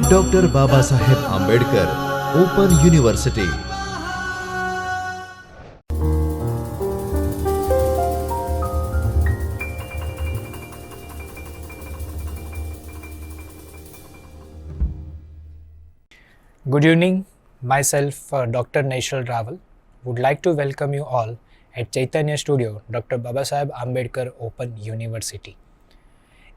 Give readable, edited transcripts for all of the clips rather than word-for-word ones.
Doctor Baba Saheb Ambedkar open university. Good evening, myself Dr. Naishal Raval would like to welcome you all at Chaitanya Studio, Dr. Babasaheb Ambedkar Open University.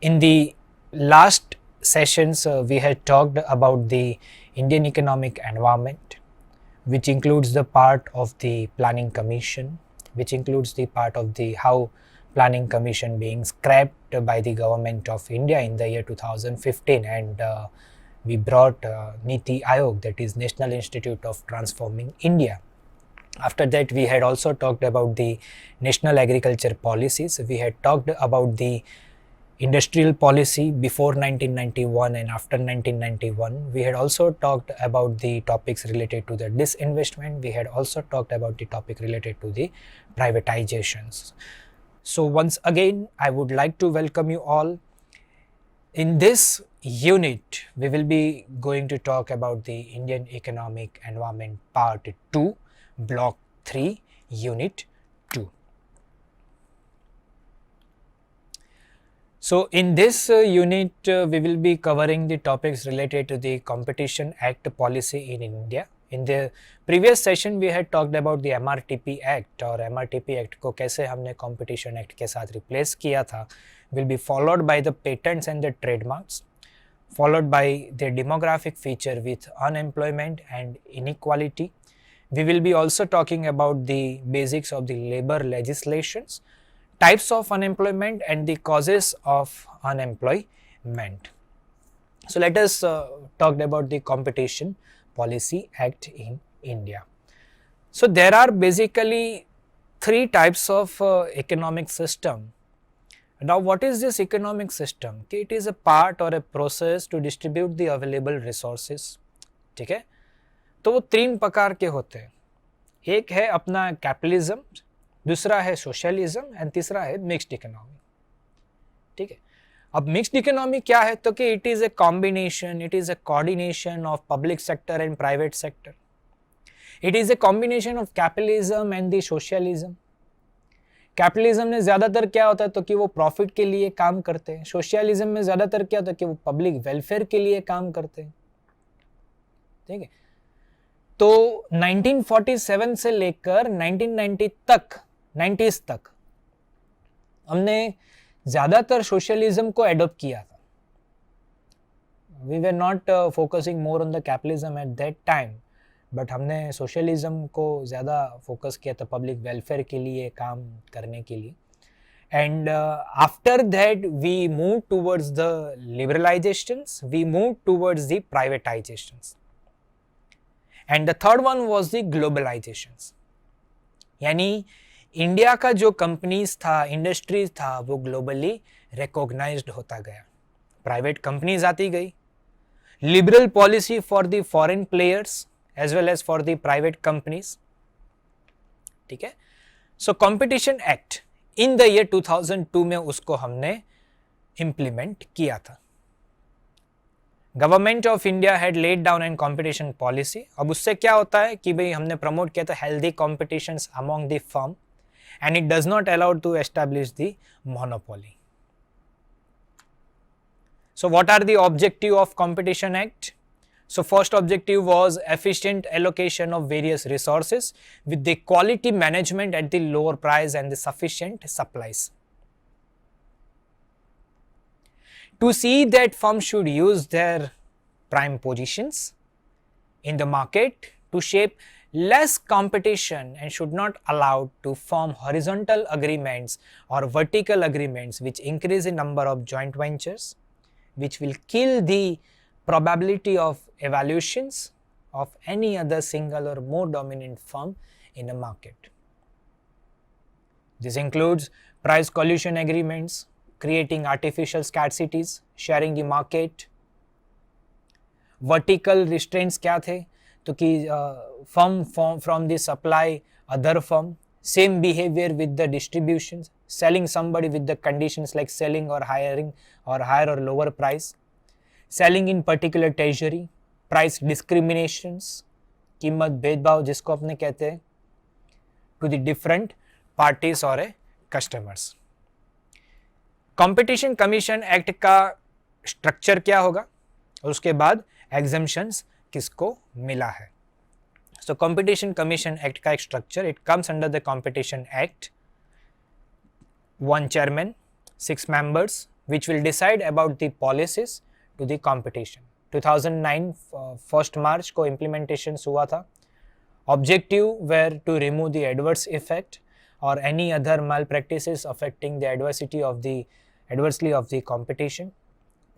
In the last sessions, we had talked about the Indian economic environment, which includes the part of the Planning Commission, which includes the part of the how Planning Commission being scrapped by the government of India in the year 2015, and we brought Niti Aayog, that is National Institute of Transforming India. After that, we had also talked about the national agriculture policies. We had talked about the industrial policy before 1991 and after 1991. We had also talked about the topics related to the disinvestment. We had also talked about the topic related to the privatizations. So once again, I would like to welcome you all. In this unit, we will be going to talk about the Indian Economic Environment Part 2, Block 3, Unit 2. So in this unit, we will be covering the topics related to the Competition Act policy in India. In the previous session, we had talked about the MRTP Act और MRTP Act को कैसे हमने Competition Act के साथ replace किया था, will be followed by the patents and the trademarks, followed by the demographic feature with unemployment and inequality. We will be also talking about the basics of the labor legislations, types of unemployment and the causes of unemployment. So let us talk about the Competition Policy Act in India. So there are basically three types of economic system. Now what is this economic system? It is a part or a process to distribute the available resources. ठीक है, तो वो तीन प्रकार के होते हैं. एक है अपना कैपिटलिज्म, दूसरा है सोशलिज्म एंड तीसरा है मिक्स्ड इकोनॉमी. ठीक है, अब मिक्स्ड इकोनॉमी क्या है? तो कि it is a combination, it is a coordination of public sector and private sector. It is a combination of capitalism and the socialism. Capitalism में ज़्यादातर क्या होता है? तो कि वो प्रॉफिट के लिए काम करते हैं. सोशलिज्म में ज़्यादातर क्या होता है? कि वो पब्लिक वेलफेयर के लिए काम करते हैं. ठीक है, तो 1947 से लेकर 1990 तक 90s तक हमने ज़्यादातर सोशलिज्म को एडॉप्ट किया था. We were not focusing more on the capitalism at that time, but हमने सोशलिज्म को ज़्यादा फोकस किया था पब्लिक वेलफेयर के लिए काम करने के लिए. And after that we move towards the liberalisations, we move towards the privatisations, and the third one was the globalisations. यानी इंडिया का जो कंपनीज था, इंडस्ट्रीज था, वो ग्लोबली रिकॉग्नाइज्ड होता गया. प्राइवेट कंपनीज आती गई. Liberal policy for the foreign players as well as for the private companies. ठीक है, so Competition Act in the year 2002 में उसको हमने implement किया था. Government of India had laid down an competition policy. अब उससे क्या होता है कि भाई हमने promote किया था healthy competitions among the firm and it does not allow to establish the monopoly. So what are the objective of Competition Act? So first objective was efficient allocation of various resources with the quality management at the lower price and the sufficient supplies. To see that firms should use their prime positions in the market to shape less competition and should not allow to form horizontal agreements or vertical agreements which increase the number of joint ventures, which will kill the probability of evaluations of any other single or more dominant firm in a market. This includes price collusion agreements, creating artificial scarcities, sharing the market. Vertical restraints क्या थे? तो कि firm from the supply other firm, same behavior with the distributions, selling somebody with the conditions like selling or hiring or higher or lower price. Selling in particular territory, price discriminations, कीमत भेदभाव जिसको अपने कहते हैं, to the different parties और customers. Competition commission act का structure क्या होगा और उसके बाद एग्जम्पशंस किसको मिला है। सो कंपटीशन कमीशन एक्ट का एक structure, it comes under the competition act, 1 chairman, 6 members, which will decide about the policies to the competition. 2009 1st March को implementations हुआ था. Objective were to remove the adverse effect or any other malpractices affecting the adversely of the competition,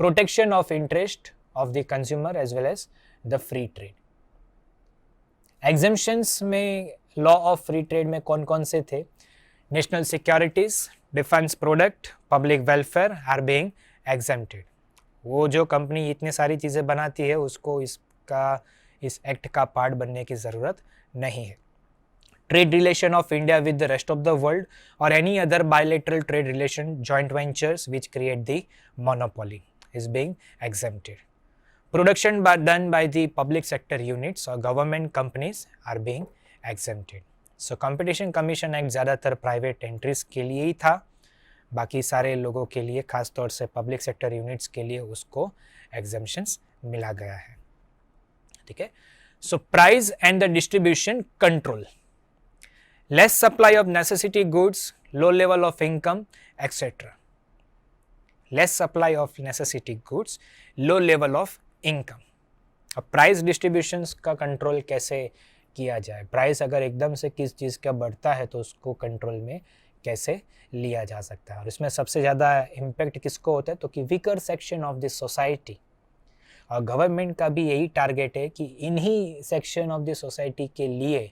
protection of interest of the consumer as well as the free trade. Exemptions में law of free trade में कौन कौन से थे? National securities, defence product, public welfare are being exempted. वो जो company इतनी सारी चीज़ें बनाती है उसको इस एक्ट का पार्ट बनने की ज़रूरत नहीं है। Trade relation of India with the rest of the world और any other bilateral trade relation, joint ventures which create the monopoly is being exempted. Production done by the public sector units और government companies are being exempted. So competition commission act ज़्यादातर private entries के लिए ही था, बाकी सारे लोगों के लिए, खास तौर से पब्लिक सेक्टर यूनिट्स के लिए उसको एग्जम्पशंस मिला गया है। ठीक है। So price and the distribution control, less supply of necessity goods, low level of income etcetera. Less supply of necessity goods, low level of income. अब प्राइस डिस्ट्रीब्यूशंस का कंट्रोल कैसे किया जाए? प्राइस अगर एकदम से किस चीज़ का बढ़ता है तो उसको कंट्रोल में कैसे लिया जा सकता है? और इसमें सबसे ज़्यादा इम्पैक्ट किसको होता है? तो कि weaker section of the society, और गवर्नमेंट का भी यही टारगेट है कि इन्हीं सेक्शन ऑफ द सोसाइटी के लिए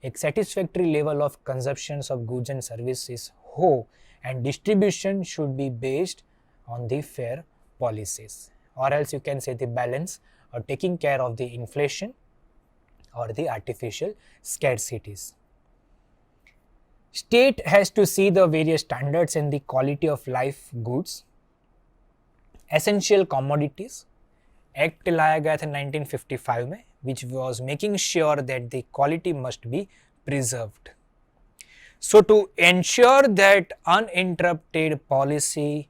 एक satisfactory level of consumption of goods and services हो, and distribution should be based on the fair policies, और else you can say the balance और taking care of the inflation or the artificial scarcities. State has to see the various standards in the quality of life goods, essential commodities. Act लाया गया था 1955 में, which was making sure that the quality must be preserved. So to ensure that uninterrupted policy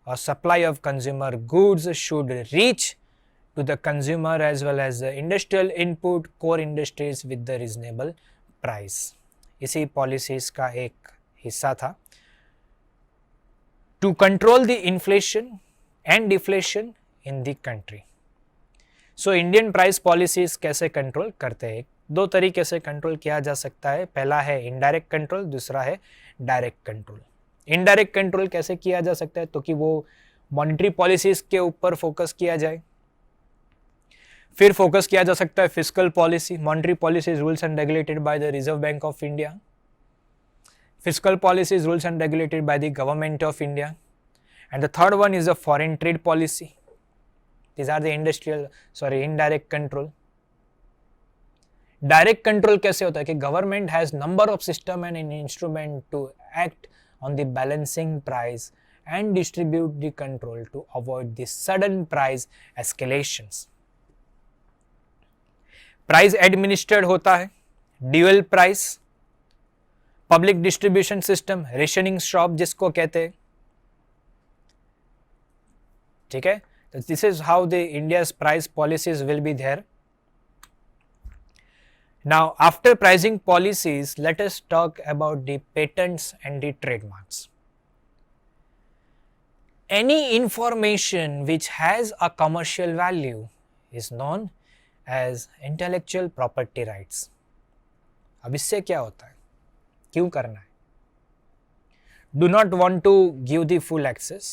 or supply of consumer goods should reach to the consumer as well as the industrial input core industries with the reasonable price. इसी policies का एक हिस्सा था। To control the inflation and deflation in the country. So Indian price policies कैसे control करते हैं? दो तरीके से कंट्रोल किया जा सकता है। पहला है इनडायरेक्ट कंट्रोल, दूसरा है डायरेक्ट कंट्रोल। इनडायरेक्ट कंट्रोल कैसे किया जा सकता है? तो कि वो मॉनेटरी पॉलिसीज के ऊपर फोकस किया जाए, फिर फोकस किया जा सकता है fiscal policy, monetary policies rules and regulated by the Reserve Bank of India, fiscal policies rules and regulated by the government of India, and the third one is the foreign trade policy. These are the indirect control. Direct control कैसे होता है कि government has number of system and an instrument to act on the balancing price and distribute the control to avoid the sudden price एस्केलेशंस. Price administered होता है, dual price, public distribution system, rationing shop जिसको कहते हैं. ठीक है, तो this is how the India's price policies will be there. Now, after pricing policies, let us talk about the patents and the trademarks. Any information which has a commercial value is known as intellectual property rights. अब इससे क्या होता है, क्यों करना है? Do not want to give the full access.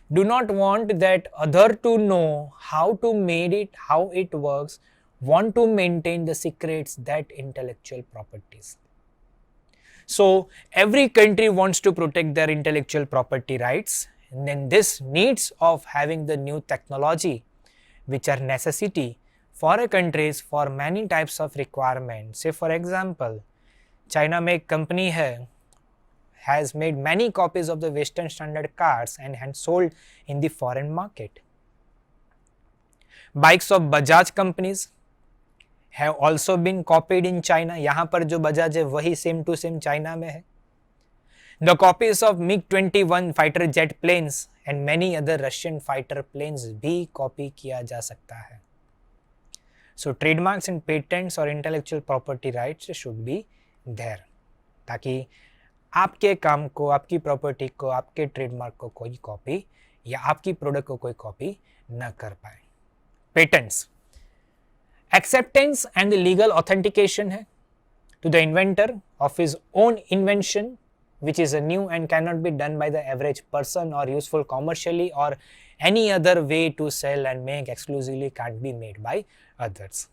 Do not want that other to know how to made it, how it works. Want to maintain the secrets that intellectual properties. So every country wants to protect their intellectual property rights, and then this needs of having the new technology which are necessity for a countries for many types of requirements. Say for example, China में एक company है, has made many copies of the Western standard cars and had sold in the foreign market. Bikes of Bajaj companies have also been copied in China. यहाँ पर जो बजाज है वही same to same China में है. The copies of MiG-21 fighter jet planes and many other Russian fighter planes भी copy किया जा सकता है. So trademarks and patents or intellectual property rights should be there, ताकि आपके काम को, आपकी प्रॉपर्टी को, आपके ट्रेडमार्क को कोई कॉपी या आपकी प्रोडक्ट को कोई कॉपी न कर पाए. Patents acceptance and legal authentication है to the inventor of his own invention which is a new and cannot be done by the average person or useful commercially or any other way to sell and make exclusively can't be made by others.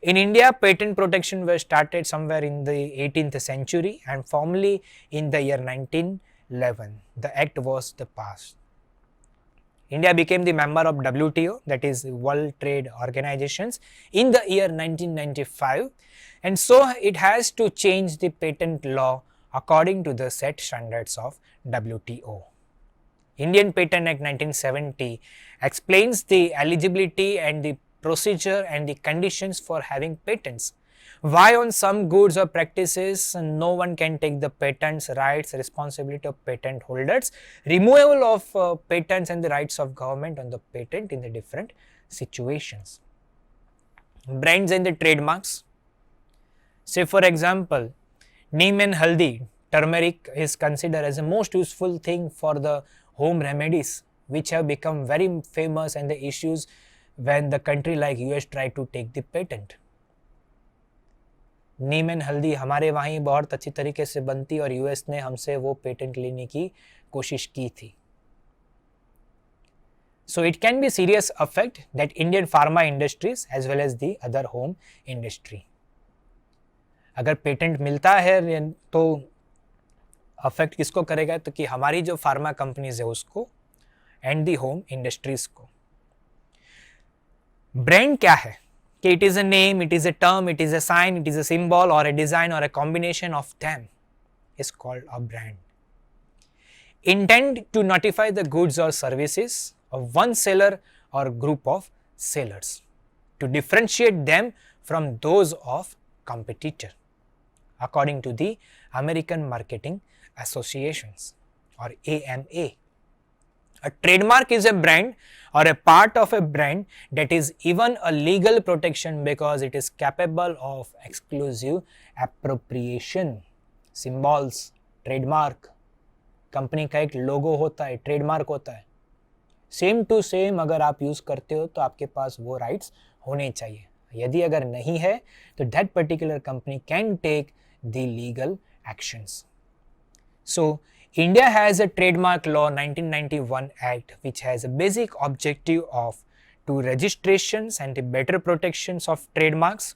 In India, patent protection was started somewhere in the 18th century and formally in the year 1911. The act was passed. India became the member of WTO, that is World Trade Organizations, in the year 1995, and so it has to change the patent law according to the set standards of WTO. Indian Patent Act 1970 explains the eligibility and the procedure and the conditions for having patents. Why on some goods or practices no one can take the patents, rights, responsibility of patent holders, removal of patents and the rights of government on the patent in the different situations. Brands and the trademarks. Say for example, neem and haldi, turmeric is considered as the most useful thing for the home remedies which have become very famous and the issues when the country like US tried to take the patent. Neem and हल्दी हमारे वहीं बहुत अच्छी तरीके से बनती और US ने हमसे वो पेटेंट लेने की कोशिश की थी. So it can be serious effect that Indian pharma industries as well as the other home industry. अगर पेटेंट मिलता है तो अफेक्ट किसको करेगा, तो कि हमारी जो फार्मा कंपनीज है उसको एंड दी होम इंडस्ट्रीज को. ब्रांड क्या है कि it is a name, it is a term, it is a sign, it is a symbol or a design or a combination of them is called a brand. Intend to notify the goods or services of one seller or group of sellers to differentiate them from those of competitor according to the American Marketing Associations or AMA. A trademark is a brand or a part of a brand that is even a legal protection because it is capable of exclusive appropriation. Symbols, trademark, company का एक लोगो होता है, trademark होता है, same to same अगर आप use करते हो तो आपके पास वो राइट्स होने चाहिए. यदि अगर नहीं है तो that particular company can take the legal actions. So India has a trademark law 1991 act which has a basic objective of to registrations and the better protections of trademarks,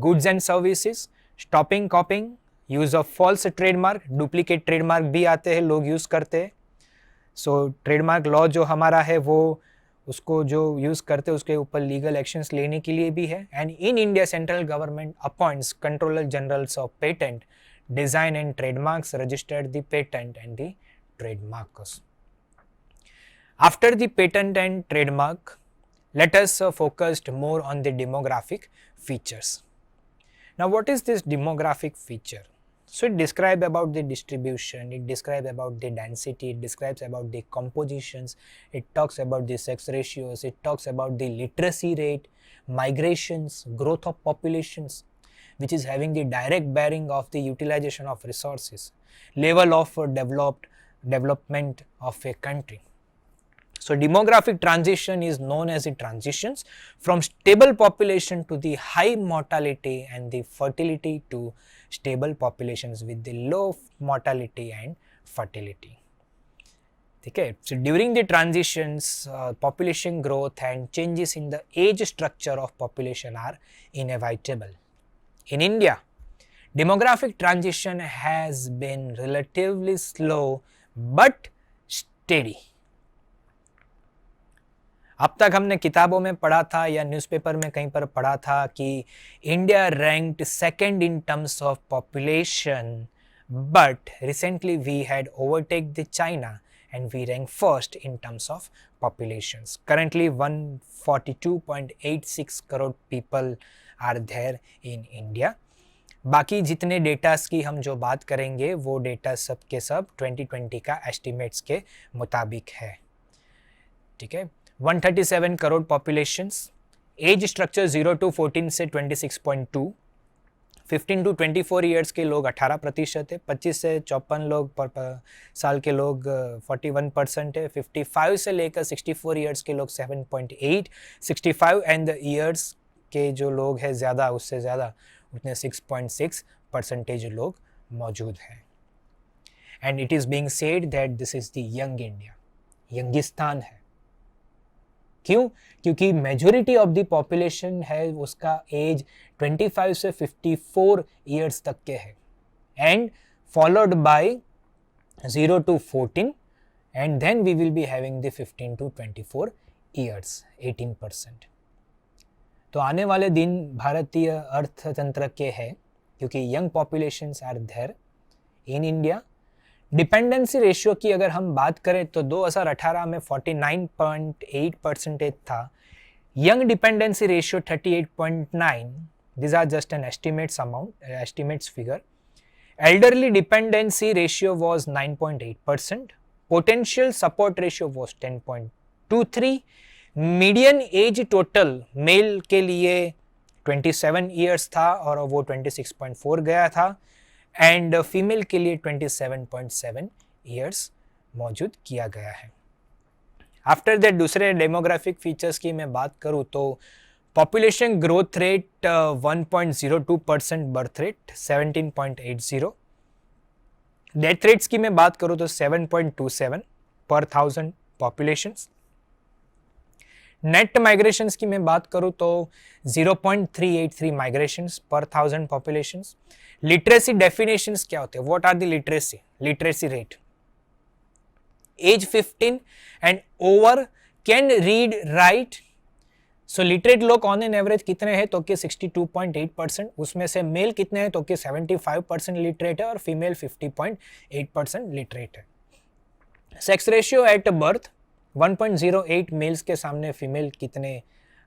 goods and services, stopping copying, use of false trademark, duplicate trademark भी आते हैं, लोग use करते हैं. So trademark law जो हमारा है वो उसको जो यूज़ करते हैं उसके ऊपर लीगल एक्शंस लेने के लिए भी है. And in India central government appoints controller generals of patent, design and trademarks, registered the patent and the trademarks. After the patent and trademark, let us focus more on the demographic features. Now what is this demographic feature? So it describes about the distribution, it describes about the density, it describes about the compositions, it talks about the sex ratios, it talks about the literacy rate, migrations, growth of populations, which is having the direct bearing of the utilization of resources, level of development of a country. So demographic transition is known as the transitions from stable population to the high mortality and the fertility to stable populations with the low mortality and fertility. Okay, so during the transitions, population growth and changes in the age structure of population are inevitable. In India, demographic transition has been relatively slow but steady. अब तक हमने किताबों में पढ़ा था या newspaper में कहीं पर पढ़ा था कि India ranked second in terms of population, but recently we had overtaken the China and we rank first in terms of populations. Currently 142.86 crore people are there in India. बाकी जितने डेटास की हम जो बात करेंगे वो डेटा सब के सब 2020 का एस्टिमेट्स के मुताबिक है, ठीक है। 137 crore populations, age structure 0 to 14 से 26.2, 15 to 24 ईयर्स के लोग 18% है, 25 से 54 लोग साल के लोग 41% है, 55 से लेकर 64 ईयर्स के लोग 7.8, 65 एंड ईयर्स के जो लोग हैं ज़्यादा उससे ज़्यादा उतने 6.6% लोग मौजूद हैं। And it is being said that this is the young India, Youngistan है। क्यों? क्योंकि मेजोरिटी ऑफ द पॉपुलेशन है उसका एज 25 से 54 ईयर्स तक के है, and followed by 0 to 14, and then we will be having the 15 to 24 years, 18%। तो आने वाले दिन भारतीय अर्थतंत्र के हैं क्योंकि young populations are there in India. Dependency ratio की अगर हम बात करें तो 2018 में 49.8% था, young dependency ratio 38.9, this are just an estimates figure. Elderly dependency ratio was 9.8%, potential support ratio was 10.23, median age total male के लिए 27 ईयर्स था और वो 26.4 गया था, एंड फीमेल के लिए 27.7 ईयर्स मौजूद किया गया है। आफ्टर दैट दूसरे डेमोग्राफिक फीचर्स की मैं बात करूँ तो population growth rate 1.02%, birth rate 17.80, death rates की मैं बात करूँ तो 7.27 पर 1000 पॉपुलेशंस। नेट माइग्रेशंस की मैं बात करूँ तो 0.383 माइग्रेशंस पर 1000 पॉपुलेशंस। लिटरेसी डेफिनेशंस क्या होते हैं? What are the literacy rate? Age 15 and over can read write. So literate लोग ऑन एन एवरेज कितने हैं तो कि 62.8%, उसमें से मेल कितने हैं तो कि 75% लिटरेट है और फीमेल 50.8% लिटरेट है। Sex ratio at birth 1.08 males के सामने फीमेल कितने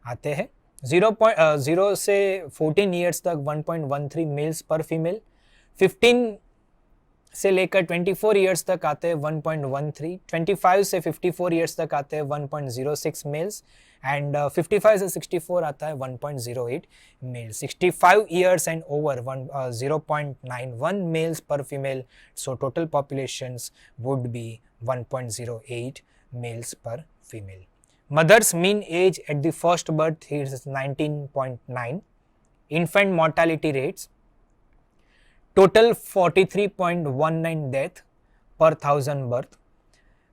आते हैं। 0 से 14 ईयर्स तक 1.13 मेल्स पर फीमेल, 15 से लेकर 24 ईयर्स तक आते हैं 1.13, 25 से 54 ईयर्स तक आते हैं 1.06 मेल्स, एंड 55 से 64 आता है 1.08 males. 65 years and over 0.91 males per female, so total populations would be 1.08 males per female. Mother's mean age at the first birth is 19.9. Infant mortality rates total 43.19 death per 1000 birth.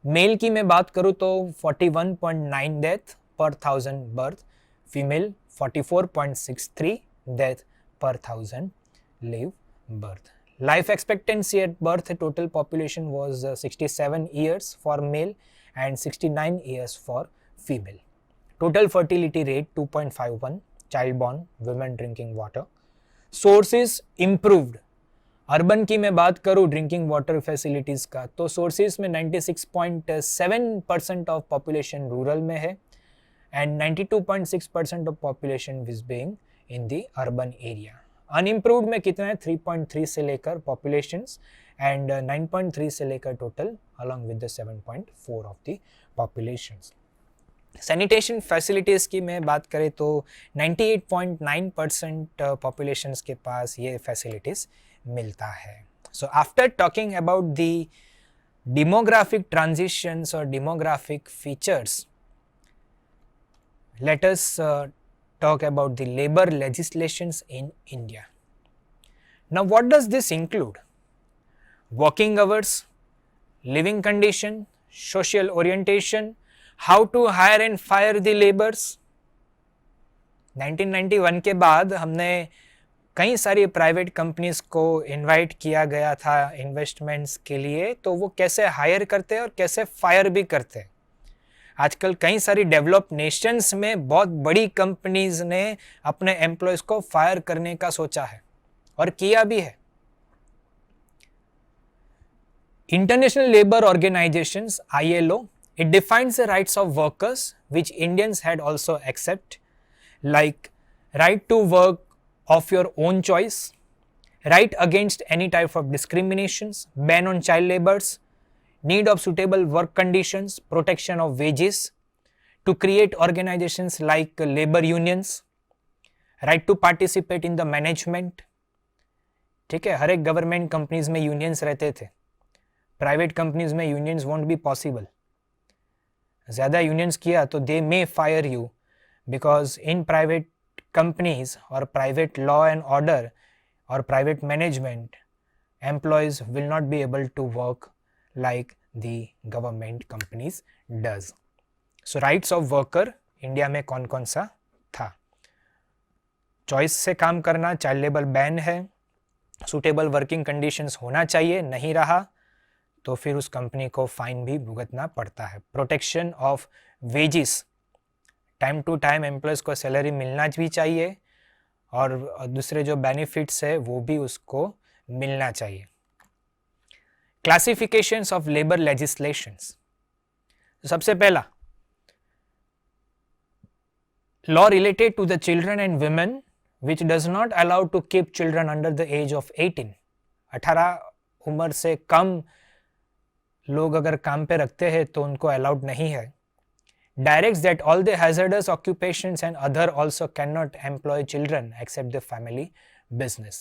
Male की मैं बात करूँ तो 41.9 death per 1000 birth. Female 44.63 death per 1000 live birth. Life expectancy at birth total population was 67 years for male and 69 years for female. Total fertility rate 2.51, child born, women drinking water. Sources improved. Urban की मैं बात करूँ drinking water facilities का तो sources में 96.7% of population rural में है and 92.6% of population is being in the urban area. Unimproved में कितना है 3.3 से लेकर पॉपुलेशंस एंड 9.3 से लेकर total along with the 7.4 of the populations. Sanitation facilities की मैं बात करें तो 98.9% पॉपुलेशंस के पास ये फैसिलिटीज़ मिलता है। So after talking about the demographic transitions और demographic features, let us talk about the labor legislations in India. Now, what does this include? Working hours, living condition, social orientation, how to hire and fire the laborers. 1991 के बाद हमने कई सारी private companies को invite किया गया था investments के लिए, तो वो कैसे हायर करते हैं और कैसे फायर भी करते हैं। आजकल कई सारी डेवलप नेशंस में बहुत बड़ी कंपनीज ने अपने एम्प्लॉयज़ को फायर करने का सोचा है और किया भी है। International Labour Organizations ILO, it defines the rights of workers which Indians had also accepted, like right to work of your own choice, right against any type of discriminations, ban on child labours, need of suitable work conditions, protection of wages, to create organizations like labor unions, right to participate in the management. ठीक है, हर एक government companies में unions रहते थे, private companies में unions won't be possible. ज़्यादा unions किया तो they may fire you, because in private companies और private law and order or private management, employees will not be able to work like the government companies does. So rights of worker India में कौन कौन सा था? Choice से काम करना, child labour ban है, सुटेबल वर्किंग कंडीशंस होना चाहिए, नहीं रहा तो फिर उस कंपनी को फाइन भी भुगतना पड़ता है. Protection of wages, time to time employees को सैलरी मिलना भी चाहिए और दूसरे जो बेनिफिट्स है वो भी उसको मिलना चाहिए. Classifications of labour legislations. सबसे पहला, law related to the children and women which does not allow to keep children under the age of 18. 18 उम्र से कम लोग अगर काम पे रखते हैं तो उनको अलाउड नहीं है. Directs that all the hazardous occupations and other also cannot employ children except the family business.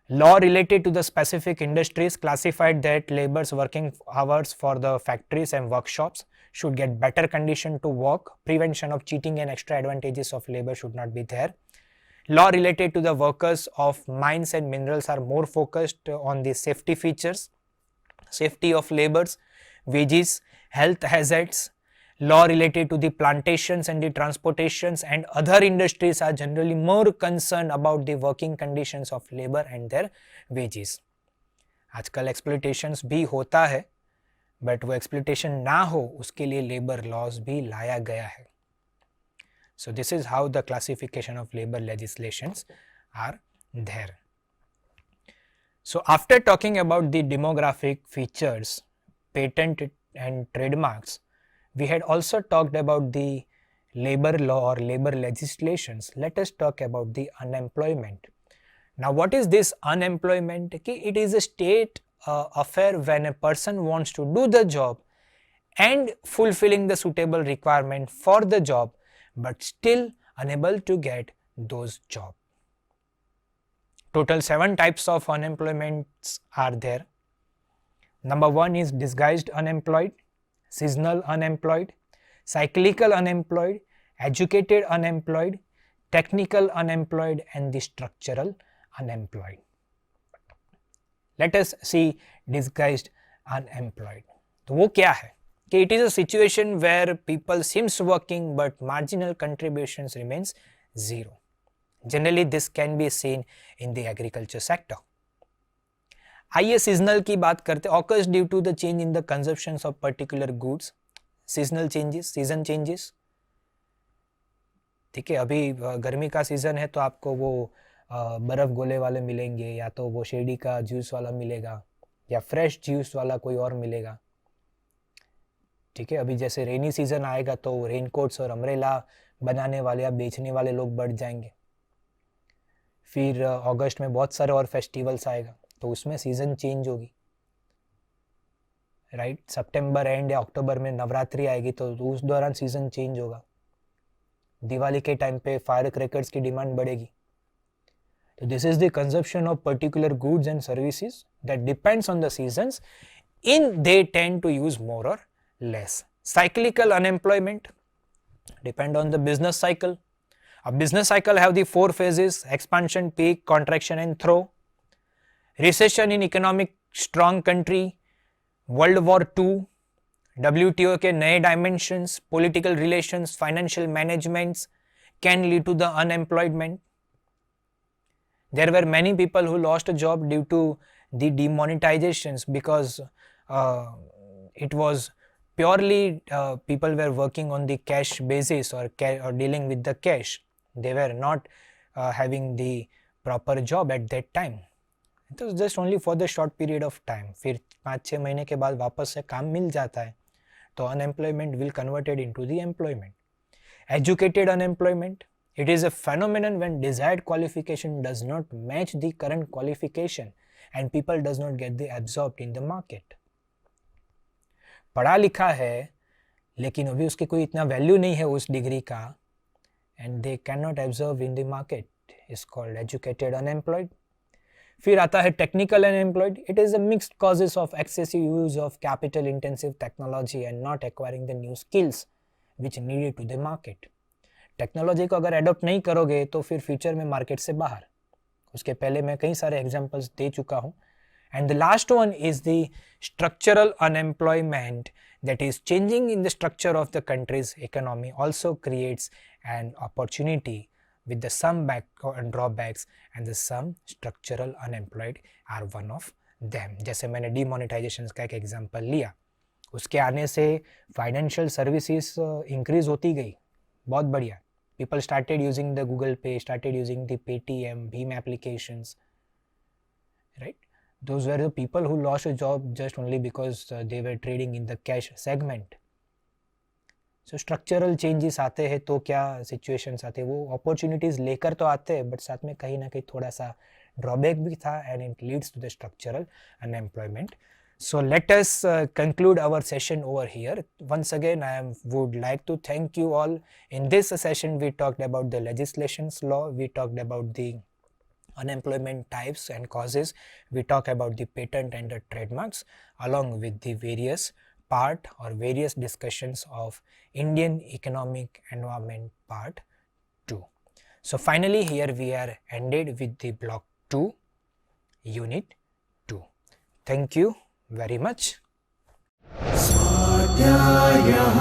Law related to the specific industries classified that labor's working hours for the factories and workshops should get better condition to work. Prevention of cheating and extra advantages of labor should not be there. Law related to the workers of mines and minerals are more focused on the safety features, safety of labors, wages, health hazards. Law related to the plantations and the transportations and other industries are generally more concerned about the working conditions of labor and their wages. आजकल एक्सप्लोइटेशंस भी होता है, but वो exploitation ना हो उसके लिए labour laws भी लाया गया है. So this is how the classification of labor legislations are there. So after talking about the demographic features, patent and trademarks, we had also talked about the labor law or labor legislations. Let us talk about the unemployment. Now what is this unemployment? It is a state affair when a person wants to do the job and fulfilling the suitable requirement for the job but still unable to get those jobs. Total 7 types of unemployments are there. Number 1 is disguised unemployed, seasonal unemployed, cyclical unemployed, educated unemployed, technical unemployed and the structural unemployed. Let us see disguised unemployed. तो वो क्या है? कि it is a situation where people seems working but marginal contributions remains zero. Generally this can be seen in the agriculture sector. आइए seasonal की बात करते हैं. Occurs due to the change in the consumption of particular goods. Seasonal changes, season changes. ठीक है, अभी गर्मी का सीज़न है तो आपको वो बर्फ़ गोले वाले मिलेंगे, या तो वो शेडी का जूस वाला मिलेगा या फ्रेश जूस वाला कोई और मिलेगा. ठीक है, अभी जैसे रेनी सीज़न आएगा तो रेनकोट्स और अम्ब्रेला बनाने वाले या बेचने वाले लोग बढ़ जाएंगे. फिर अगस्त में बहुत सारे और फेस्टिवल्स आएगा तो उसमें सीज़न चेंज होगी. राइट, सितंबर एंड या अक्टूबर में नवरात्रि आएगी तो उस दौरान सीज़न चेंज होगा. दिवाली के टाइम पे फायर क्रैकर्स की डिमांड बढ़ेगी. तो this is the consumption of particular goods and services that depends on the seasons. In they tend to use more और less. Cyclical unemployment depend on the business cycle. A business cycle have the 4 phases: expansion, peak, contraction and throw. Recession in economic strong country, World War II, WTO के नए dimensions, political relations, financial managements can lead to the unemployment. There were many people who lost a job due to the demonetizations because it was purely people were working on the cash basis or dealing with the cash. They were not having the proper job at that time. तो just only for the short period of time, फिर 5-6 महीने के बाद वापस से काम मिल जाता है, तो unemployment will converted into the employment. Educated unemployment, it is a phenomenon when desired qualification does not match the current qualification and people does not get the absorbed in the market. पढ़ा लिखा है लेकिन अभी उसकी कोई इतना value नहीं है उस डिग्री का, and they can not absorb in the market, is called educated unemployed. फिर आता है technical unemployed. It is a mixed causes of excessive use of capital intensive technology and not acquiring the new skills which needed to the market. Technology को अगर adopt नहीं करोगे तो फिर future में मार्केट से बाहर. उसके पहले मैं कई सारे एग्जांपल्स दे चुका हूँ. And the last one is the structural unemployment, that is changing in the structure of the country's economy also creates an opportunity with the some back and drawbacks, and the some structural unemployed are one of them. जैसे मैंने demonetisation का एक example लिया, उसके आने से financial services increase होती गई, बहुत बढ़िया. People started using the Google Pay, started using the Paytm, भीम applications, right. Those were the people who lost a job just only because they were trading in the cash segment. So structural changes आते हैं तो क्या situations आते हैं, वो opportunities लेकर तो आते हैं, but साथ में कहीं ना कहीं थोड़ा सा drawback भी था, and it leads to the structural unemployment. So let us conclude our session over here. Once again, I would like to thank you all. In this session, we talked about the legislations law, we talked about the unemployment types and causes, we talk about the patent and the trademarks, along with the various part or various discussions of Indian economic environment part 2. So finally here we are ended with the block 2, unit 2. Thank you very much. स्वाध्यायः